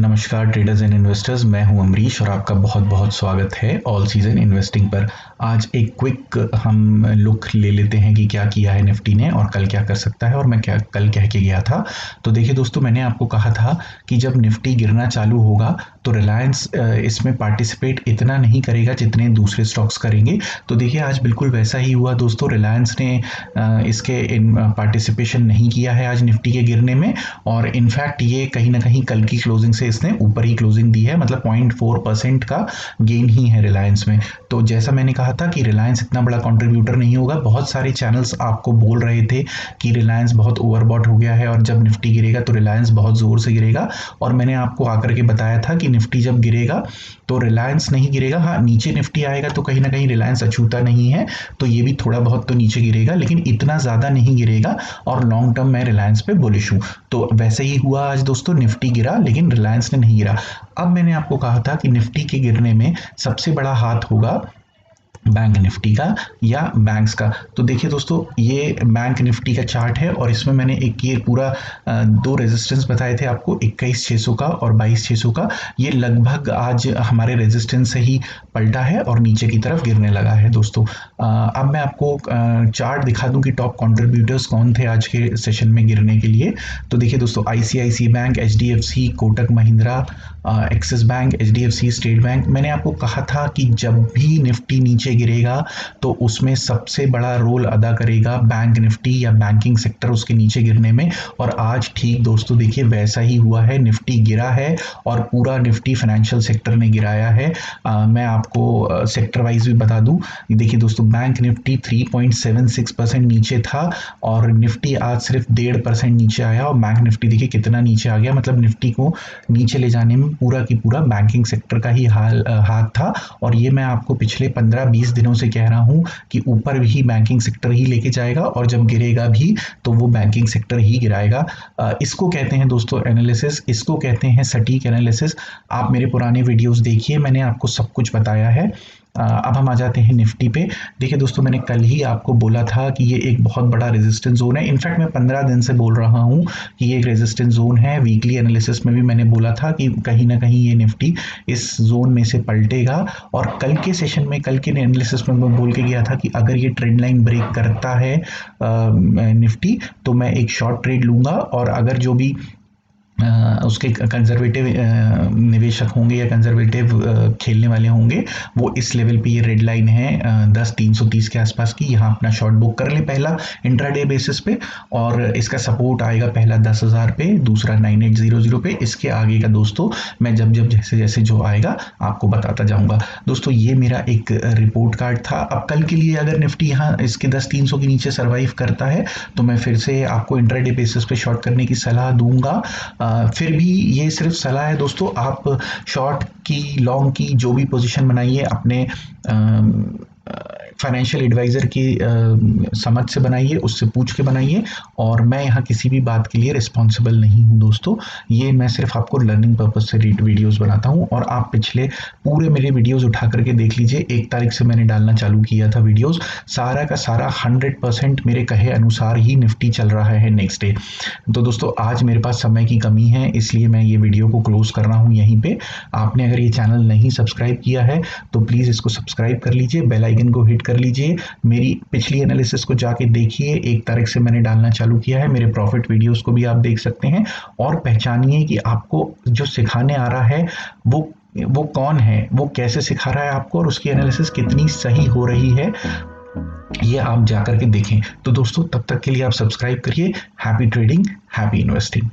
नमस्कार traders and investors, मैं हूं अमरीश और आपका बहुत बहुत स्वागत है ऑल सीजन इन्वेस्टिंग पर। आज एक क्विक हम लुक ले लेते हैं कि क्या किया है निफ्टी ने और कल क्या कर सकता है और मैं क्या कल कह के गया था। तो देखिए दोस्तों, मैंने आपको कहा था कि जब निफ्टी गिरना चालू होगा तो रिलायंस इसमें पार्टिसिपेट इतना नहीं करेगा जितने दूसरे स्टॉक्स करेंगे। तो देखिए आज बिल्कुल वैसा ही हुआ दोस्तों। रिलायंस ने इसके पार्टिसिपेशन नहीं किया है आज निफ्टी के गिरने में, और इनफैक्ट ये कहीं ना कहीं कल की क्लोजिंग से इसने ऊपर ही क्लोजिंग दी है, मतलब 0.4% का गेन ही है रिलायंस में। तो जैसा मैंने कहा था कि रिलायंस इतना बड़ा कंट्रीब्यूटर नहीं होगा। बहुत सारे चैनल्स आपको बोल रहे थे कि रिलायंस बहुत ओवरबॉट हो गया है और जब निफ्टी गिरेगा तो रिलायंस बहुत जोर से गिरेगा, और मैंने आपको आकर के बताया था कि निफ्टी जब गिरेगा तो रिलायंस नहीं गिरेगा। हाँ, नीचे निफ्टी आएगा तो कहीं ना कहीं रिलायंस अछूता नहीं है, तो ये भी थोड़ा बहुत तो नीचे गिरेगा, लेकिन इतना ज़्यादा नहीं गिरेगा, और लॉन्ग टर्म मैं रिलायंस पे बुलिश हूँ। तो वैसे ही हुआ आज दोस्तों, निफ्टी गिरा लेकिन रिलायंस ने नहीं गिरा। अब मैंने आपको कहा था कि निफ्टी के गिरने में सबसे बड़ा हाथ होगा बैंक निफ्टी का या बैंक्स का। तो देखिए दोस्तों, ये बैंक निफ्टी का चार्ट है और इसमें मैंने एक ये पूरा दो रेजिस्टेंस बताए थे आपको, 21,600 का और 22,600 का। ये लगभग आज हमारे रेजिस्टेंस से ही पलटा है और नीचे की तरफ गिरने लगा है दोस्तों। अब मैं आपको चार्ट दिखा दूं कि टॉप कंट्रीब्यूटर्स कौन थे आज के सेशन में गिरने के लिए। तो देखिए दोस्तों, ICICI bank, HDFC, Kotak Mahindra, Axis bank, HDFC, State Bank. मैंने आपको कहा था कि जब भी निफ्टी नीचे गिरेगा तो उसमें सबसे बड़ा रोल अदा करेगा बैंक निफ्टी या बैंकिंग सेक्टर उसके नीचे गिरने में, और आज ठीक दोस्तों देखिए वैसा ही हुआ है। निफ्टी गिरा है और पूरा निफ्टी फाइनेंशियल सेक्टर ने गिराया है। मैं आपको सेक्टर वाइज भी बता दूं। देखिए दोस्तों, बैंक निफ्टी 3.76% नीचे था और निफ्टी आज सिर्फ 1.5% नीचे आया, और बैंक निफ्टी देखिए कितना नीचे आ गया। मतलब निफ्टी को नीचे ले जाने में पूरा की पूरा बैंकिंग सेक्टर का ही हाथ था, और ये मैं आपको पिछले 15-20 दिनों से कह रहा हूं कि ऊपर भी बैंकिंग सेक्टर ही लेके जाएगा और जब गिरेगा भी तो वो बैंकिंग सेक्टर ही गिराएगा। इसको कहते हैं दोस्तों एनालिसिस, इसको कहते हैं सटीक एनालिसिस। आप मेरे पुराने वीडियोस देखिए, मैंने आपको सब कुछ बताया है। अब हम आ जाते हैं निफ्टी पे। देखिए दोस्तों, मैंने कल ही आपको बोला था कि ये एक बहुत बड़ा रेजिस्टेंस जोन है। इनफैक्ट मैं 15 दिन से बोल रहा हूँ कि ये एक रेजिस्टेंस जोन है। वीकली एनालिसिस में भी मैंने बोला था कि कहीं ना कहीं ये निफ्टी इस जोन में से पलटेगा, और कल के सेशन में, कल के एनालिसिस में मैं बोल के गया था कि अगर ये ट्रेंड लाइन ब्रेक करता है निफ्टी तो मैं एक शॉर्ट ट्रेड लूंगा, और अगर जो भी उसके कंजर्वेटिव निवेशक होंगे या कंजर्वेटिव खेलने वाले होंगे वो इस लेवल पे, ये रेड लाइन है 10,330 के आसपास की, यहाँ अपना शॉर्ट बुक कर ले पहला इंट्राडे बेसिस पे, और इसका सपोर्ट आएगा पहला 10,000 पे, दूसरा 9800 पे। इसके आगे का दोस्तों मैं जब जब जैसे जैसे जो आएगा आपको बताता जाऊंगा। दोस्तों ये मेरा एक रिपोर्ट कार्ड था। अब कल के लिए अगर निफ्टी यहाँ इसके 10,300 के नीचे सर्वाइव करता है तो मैं फिर से आपको इंट्राडे बेसिस पे शॉर्ट करने की सलाह दूंगा। फिर भी ये सिर्फ सलाह है दोस्तों, आप शॉर्ट की लॉन्ग की जो भी पोजीशन बनाइए अपने फाइनेंशियल एडवाइज़र की समझ से बनाइए, उससे पूछ के बनाइए, और मैं यहाँ किसी भी बात के लिए रिस्पॉन्सिबल नहीं हूँ दोस्तों। ये मैं सिर्फ आपको लर्निंग पर्पज से वीडियोस बनाता हूँ, और आप पिछले पूरे मेरे वीडियोस उठा करके देख लीजिए। 1 तारीख से मैंने डालना चालू किया था वीडियोस, सारा का सारा 100% मेरे कहे अनुसार ही निफ्टी चल रहा है नेक्स्ट डे। तो दोस्तों आज मेरे पास समय की कमी है, इसलिए मैं ये वीडियो को क्लोज कर रहा हूँ यहीं पे। आपने अगर ये चैनल नहीं सब्सक्राइब किया है तो प्लीज़ इसको सब्सक्राइब कर लीजिए, बेल आइकन को हिट कर लीजिए। मेरी पिछली एनालिसिस को जाके देखिए, 1 तारीख से मैंने डालना चालू किया है। मेरे प्रॉफिट वीडियोस को भी आप देख सकते हैं, और पहचानिए कि आपको जो सिखाने आ रहा है वो कौन है, वो कैसे सिखा रहा है आपको, और उसकी एनालिसिस कितनी सही हो रही है, ये आप जाकर के देखें। तो दोस्तों तब तक के लिए आप सब्सक्राइब करिए। Happy trading, happy investing.